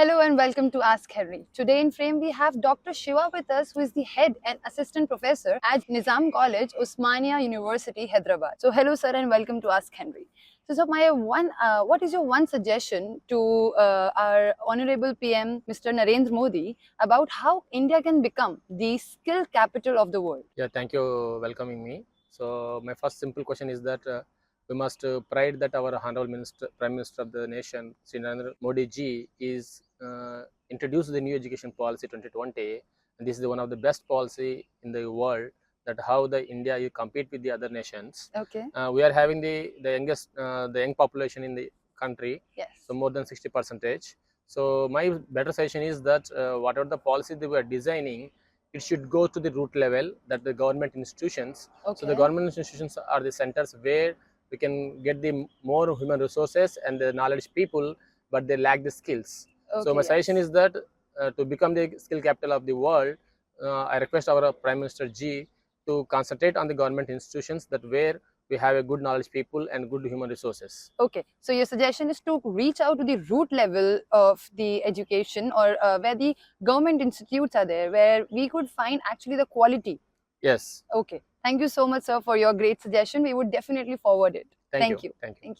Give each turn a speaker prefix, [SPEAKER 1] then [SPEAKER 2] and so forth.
[SPEAKER 1] Hello and welcome to Ask Henry. Today in frame we have Dr. Shiva with us, who is the head and assistant professor at Nizam College, Osmania University, Hyderabad. So hello sir and welcome to Ask Henry. So my what is your one suggestion to our honorable PM Mr. Narendra Modi about how India can become the skill capital of the world?
[SPEAKER 2] Yeah, thank you welcoming me. So my first simple question is that we must pride that our honorable minister, Prime Minister of the nation, Sri Narendra Modi ji, is introduced the new education policy 2020, and this is one of the best policy in the world. That how the India you compete with the other nations.
[SPEAKER 1] Okay.
[SPEAKER 2] We are having the youngest the young population in the country,
[SPEAKER 1] Yes.
[SPEAKER 2] so more than 60%. So my better suggestion is that whatever the policy they were designing, it should go to the root level, that the government institutions.
[SPEAKER 1] Okay.
[SPEAKER 2] So the government institutions are the centers where we can get the more human resources and the knowledge people, but they lack the skills. So my suggestion is that to become the skill capital of the world, I request our Prime Minister G to concentrate on the government institutions, that where we have a good knowledge people and good human resources.
[SPEAKER 1] Okay, so your suggestion is to reach out to the root level of the education, or where the government institutes are there, where we could find actually the quality.
[SPEAKER 2] Yes.
[SPEAKER 1] Okay, thank you so much, sir, for your great suggestion. We would definitely forward it.
[SPEAKER 2] Thank you.
[SPEAKER 1] You.
[SPEAKER 2] Thank you.
[SPEAKER 1] Thank you.